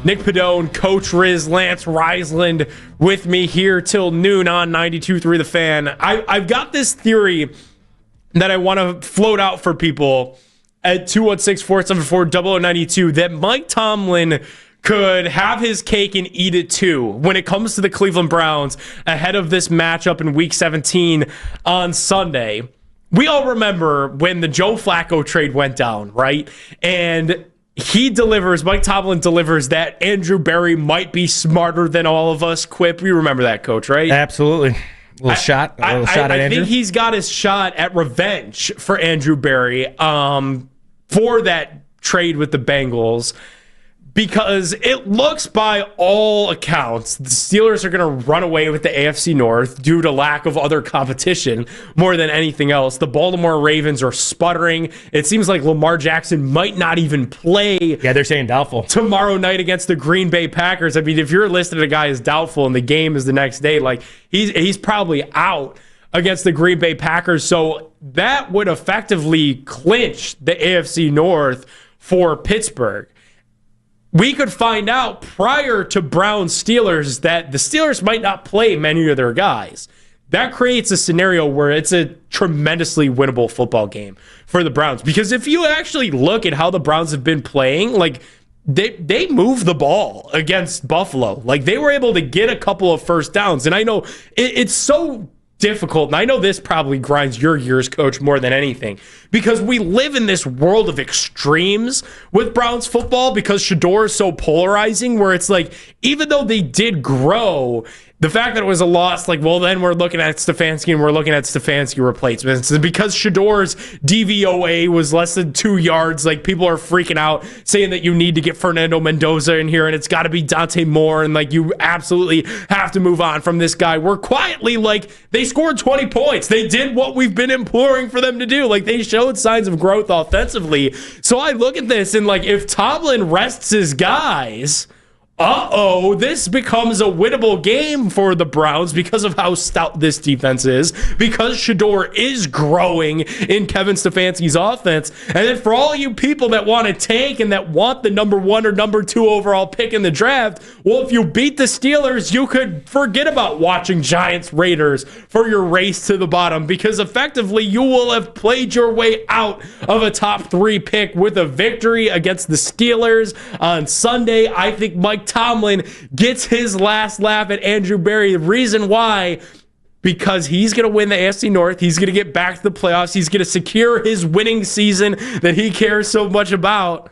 Nick Padone, Coach Riz, Lance Reisland with me here till noon on 92.3 The Fan. I've got this theory that I want to float out for people at 216-474-0092 that Mike Tomlin could have his cake and eat it too when it comes to the Cleveland Browns ahead of this matchup in Week 17 on Sunday. We all remember when the Joe Flacco trade went down, right? And Mike Tomlin delivers that Andrew Berry might be smarter than all of us quip. You remember that, Coach, right? Absolutely. A little shot at Andrew. I think he's got his shot at revenge for Andrew Berry for that trade with the Bengals, because it looks by all accounts the Steelers are going to run away with the AFC North due to lack of other competition more than anything else. The Baltimore Ravens are sputtering. It seems like Lamar Jackson might not even play. Yeah, they're saying doubtful. Tomorrow night against the Green Bay Packers. I mean, if you're listed a guy as doubtful and the game is the next day, like he's probably out against the Green Bay Packers. So that would effectively clinch the AFC North for Pittsburgh. We could find out prior to Browns-Steelers that the Steelers might not play many of their guys. That creates a scenario where it's a tremendously winnable football game for the Browns. Because if you actually look at how the Browns have been playing, like they move the ball against Buffalo. Like they were able to get a couple of first downs. And I know it's so difficult, and I know this probably grinds your gears, Coach, more than anything, because we live in this world of extremes with Browns football because Shedeur is so polarizing, where it's like, even though they did grow, the fact that it was a loss, like, well, then we're looking at Stefanski and we're looking at Stefanski replacements. Because Shadore's DVOA was less than 2 yards, like, people are freaking out, saying that you need to get Fernando Mendoza in here and it's got to be Dante Moore and, like, you absolutely have to move on from this guy. We're quietly, like, they scored 20 points. They did what we've been imploring for them to do. Like, they showed signs of growth offensively. So I look at this and, like, if Tomlin rests his guys, this becomes a winnable game for the Browns because of how stout this defense is, because Shedeur is growing in Kevin Stefanski's offense. And then for all you people that want to tank and that want the number 1 or number 2 overall pick in the draft, well, if you beat the Steelers, you could forget about watching Giants Raiders for your race to the bottom, because effectively you will have played your way out of a top 3 pick with a victory against the Steelers on Sunday. I think Mike Tomlin gets his last laugh at Andrew Berry. The reason why, because he's going to win the AFC North. He's going to get back to the playoffs. He's going to secure his winning season that he cares so much about.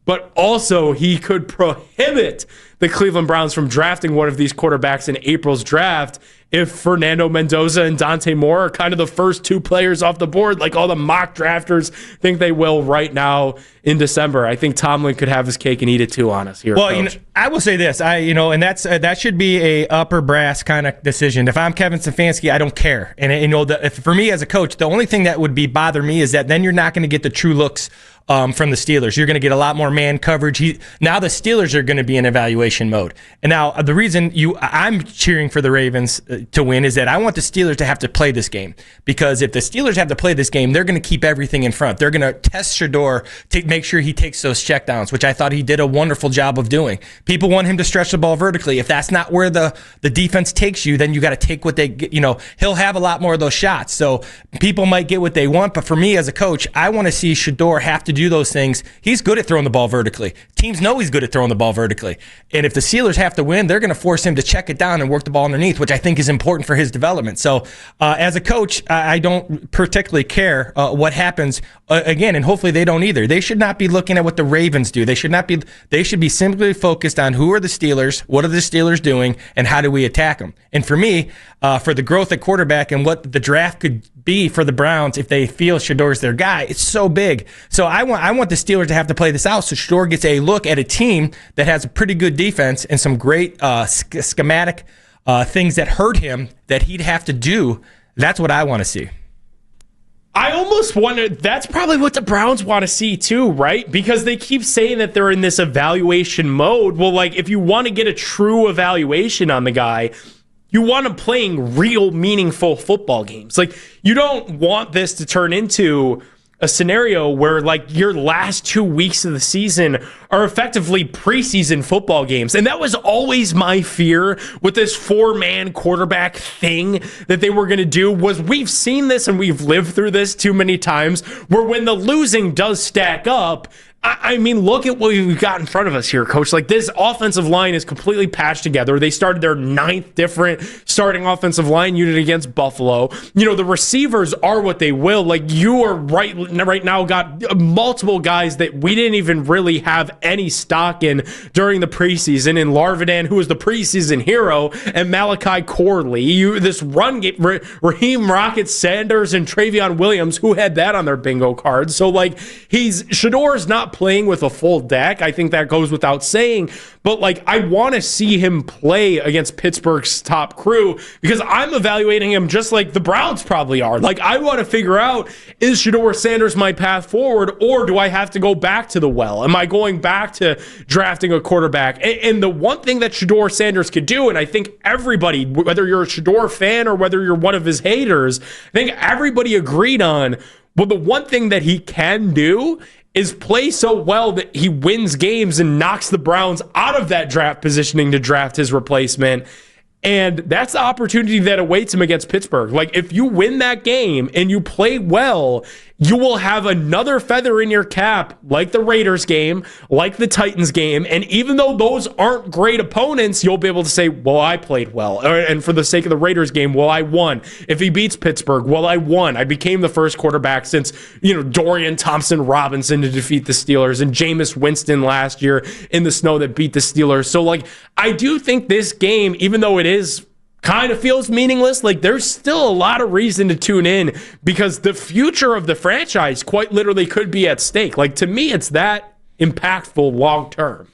But also, he could prohibit the Cleveland Browns from drafting one of these quarterbacks in April's draft if Fernando Mendoza and Dante Moore are kind of the first 2 players off the board, like all the mock drafters think they will right now in December. I think Tomlin could have his cake and eat it too on us here. Well, I will say this, and that should be a upper brass kind of decision. If I'm Kevin Stefanski, I don't care. And for me as a coach, the only thing that would bother me is that then you're not going to get the true looks from the Steelers. You're going to get a lot more man coverage. Now the Steelers are going to be in evaluation mode. And now the reason I'm cheering for the Ravens to win is that I want the Steelers to have to play this game, because if the Steelers have to play this game, they're going to keep everything in front. They're going to test Shedeur to make sure he takes those checkdowns, which I thought he did a wonderful job of doing. People want him to stretch the ball vertically. If that's not where the defense takes you, then you got to take what they get. He'll have a lot more of those shots. So people might get what they want, but for me as a coach, I want to see Shedeur have to do those things. He's good at throwing the ball vertically. Teams know he's good at throwing the ball vertically. And if the Steelers have to win, they're going to force him to check it down and work the ball underneath, which I think is important for his development. So as a coach, I don't particularly care what happens again, and hopefully they don't either. They should not be looking at what the Ravens do. They should be simply focused on who are the Steelers, what are the Steelers doing, and how do we attack them. And for me, for the growth at quarterback and what the draft could be for the Browns if they feel Shadore's their guy, it's so big. So I want the Steelers to have to play this out so Shedeur gets a look at a team that has a pretty good defense and some great schematic things that hurt him that he'd have to do. That's what I want to see. I almost wonder, that's probably what the Browns want to see too, right? Because they keep saying that they're in this evaluation mode. Well, like, if you want to get a true evaluation on the guy, you want him playing real meaningful football games. Like, you don't want this to turn into a scenario where like your last 2 weeks of the season are effectively preseason football games. And that was always my fear with this 4-man quarterback thing that they were going to do. Was we've seen this and we've lived through this too many times, where when the losing does stack up, I mean, look at what we've got in front of us here, Coach. Like, this offensive line is completely patched together. They started their 9th different starting offensive line unit against Buffalo. You know, the receivers are what they will. Like, you are right now got multiple guys that we didn't even really have any stock in during the preseason. In Larvidan, who was the preseason hero, and Malachi Corley. This run game, Raheem Rocket Sanders and Travion Williams, who had that on their bingo card. So, like, Shadore's not playing with a full deck. I think that goes without saying. But, like, I want to see him play against Pittsburgh's top crew, because I'm evaluating him just like the Browns probably are. Like, I want to figure out, is Shedeur Sanders my path forward, or do I have to go back to the well? Am I going back to drafting a quarterback? And the one thing that Shedeur Sanders could do, and I think everybody, whether you're a Shedeur fan or whether you're one of his haters, I think everybody agreed on, well, the one thing that he can do is play so well that he wins games and knocks the Browns out of that draft positioning to draft his replacement. And that's the opportunity that awaits him against Pittsburgh. Like, if you win that game and you play well, you will have another feather in your cap, like the Raiders game, like the Titans game. And even though those aren't great opponents, you'll be able to say, well, I played well. And for the sake of the Raiders game, well, I won. If he beats Pittsburgh, well, I won. I became the first quarterback since, Dorian Thompson-Robinson to defeat the Steelers, and Jameis Winston last year in the snow that beat the Steelers. So, like, I do think this game, even though it is kind of feels meaningless, like, there's still a lot of reason to tune in, because the future of the franchise quite literally could be at stake. Like, to me, it's that impactful long term.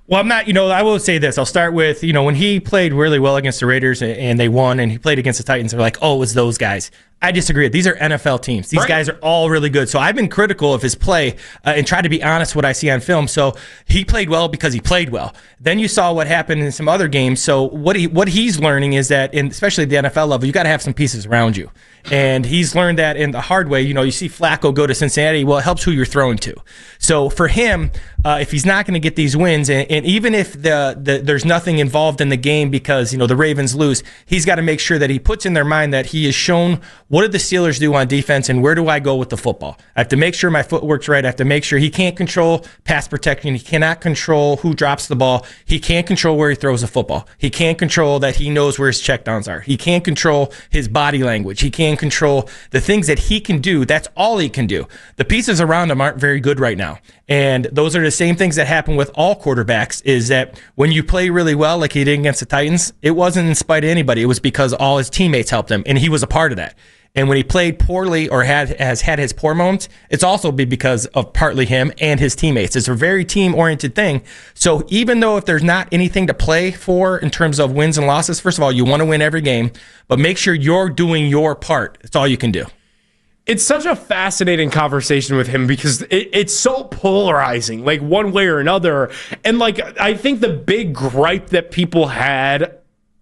Well, I'm not, I will say this. I'll start with, when he played really well against the Raiders and they won, and he played against the Titans, they're like, oh, it was those guys. I disagree. These are NFL teams. These guys are all really good. So I've been critical of his play and tried to be honest what I see on film. So he played well because he played well. Then you saw what happened in some other games. So what he's learning is that, especially at the NFL level, you got to have some pieces around you. And he's learned that in the hard way. You see Flacco go to Cincinnati. Well, it helps who you're throwing to. So for him, if he's not going to get these wins, and even if there's nothing involved in the game because the Ravens lose, he's got to make sure that he puts in their mind that he has shown what did the Steelers do on defense and where do I go with the football. I have to make sure my footwork's right. I have to make sure he can't control pass protection. He cannot control who drops the ball. He can't control where he throws the football. He can't control that he knows where his checkdowns are. He can't control his body language. He can't control the things that he can do. That's all he can do. The pieces around him aren't very good right now. And those are the same things that happen with all quarterbacks, is that when you play really well, like he did against the Titans, it wasn't in spite of anybody. It was because all his teammates helped him, and he was a part of that. And when he played poorly or has had his poor moments, it's also because of partly him and his teammates. It's a very team-oriented thing. So even though if there's not anything to play for in terms of wins and losses, first of all, you want to win every game, but make sure you're doing your part. That's all you can do. It's such a fascinating conversation with him because it's so polarizing, like one way or another. And like, I think the big gripe that people had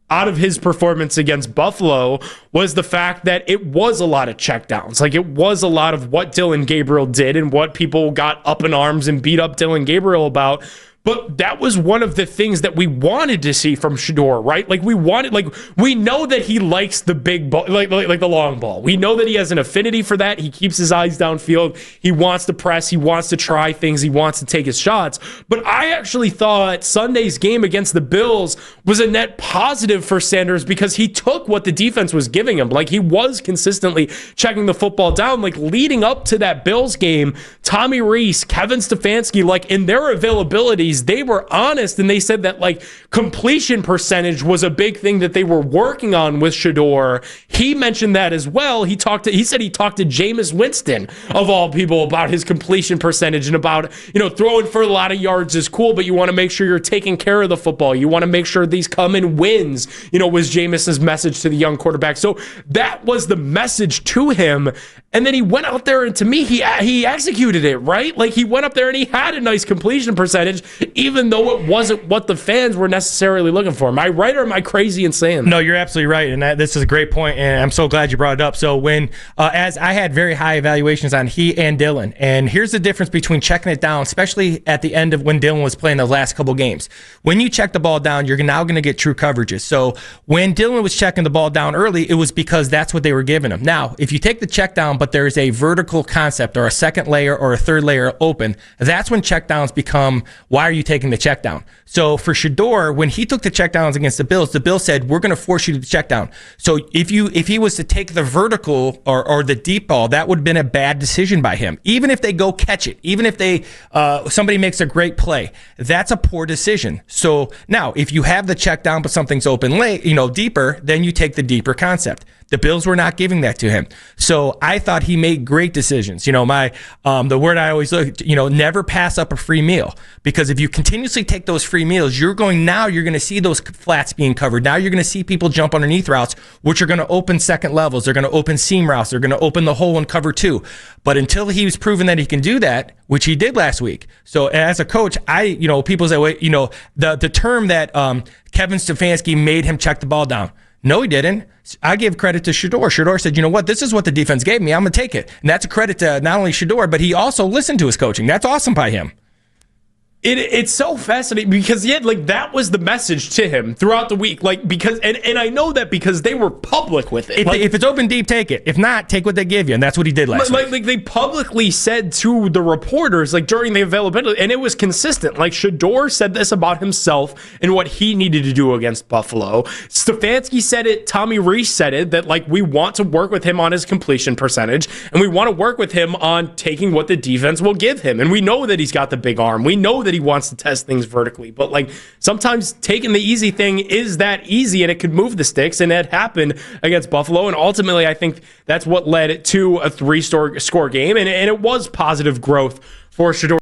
out of his performance against Buffalo was the fact that it was a lot of checkdowns. Like, it was a lot of what Dillon Gabriel did and what people got up in arms and beat up Dillon Gabriel about. But that was one of the things that we wanted to see from Shedeur, right? Like, we know that he likes the big ball, like the long ball. We know that he has an affinity for that. He keeps his eyes downfield. He wants to press. He wants to try things. He wants to take his shots. But I actually thought Sunday's game against the Bills was a net positive for Sanders because he took what the defense was giving him. Like, he was consistently checking the football down. Like, leading up to that Bills game, Tommy Rees, Kevin Stefanski, like, in their availabilities, they were honest, and they said that like completion percentage was a big thing that they were working on with Shedeur. He mentioned that as well. He said he talked to Jameis Winston of all people about his completion percentage and about, throwing for a lot of yards is cool, but you want to make sure you're taking care of the football. You want to make sure these come in wins, was Jameis's message to the young quarterback. So that was the message to him. And then he went out there, and to me, he executed it, right? Like, he went up there and he had a nice completion percentage. even though it wasn't what the fans were necessarily looking for. Am I right or am I crazy in saying that? No, you're absolutely right, and this is a great point, and I'm so glad you brought it up. So when, as I had very high evaluations on he and Dylan, and here's the difference between checking it down, especially at the end of when Dylan was playing the last couple games. When you check the ball down, you're now going to get true coverages. So when Dylan was checking the ball down early, it was because that's what they were giving him. Now, if you take the check down, but there's a vertical concept or a second layer or a third layer open, that's when check downs become, why are you taking the check down? So for Shedeur, when he took the check downs against the Bills said, we're going to force you to check down. So if he was to take the vertical or the deep ball, that would have been a bad decision by him. Even if they go catch it, even if they somebody makes a great play, that's a poor decision. So now if you have the check down but something's open late, deeper, then you take the deeper concept. The Bills were not giving that to him. So I thought he made great decisions. The word I always look, never pass up a free meal, because if you continuously take those free meals, you're going to see those flats being covered. Now you're going to see people jump underneath routes, which are going to open second levels. They're going to open seam routes. They're going to open the hole in cover 2. But until he's proven that he can do that, which he did last week. So as a coach, people say, wait, the term that Kevin Stefanski made him check the ball down. No, he didn't. I give credit to Shadore. Shadore said, you know what? This is what the defense gave me. I'm going to take it. And that's a credit to not only Shadore, but he also listened to his coaching. That's awesome by him. It's so fascinating because that was the message to him throughout the week. Because I know that because they were public with it. If it's open deep, take it. If not, take what they give you, and that's what he did last week. They publicly said to the reporters during the availability, and it was consistent. Shedeur said this about himself and what he needed to do against Buffalo. Stefanski said it. Tommy Rees said it, that we want to work with him on his completion percentage, and we want to work with him on taking what the defense will give him. And we know that he's got the big arm. We know that he wants to test things vertically, but sometimes taking the easy thing is that easy, and it could move the sticks, and that happened against Buffalo. And ultimately, I think that's what led to a 3-score game, and it was positive growth for Shedeur.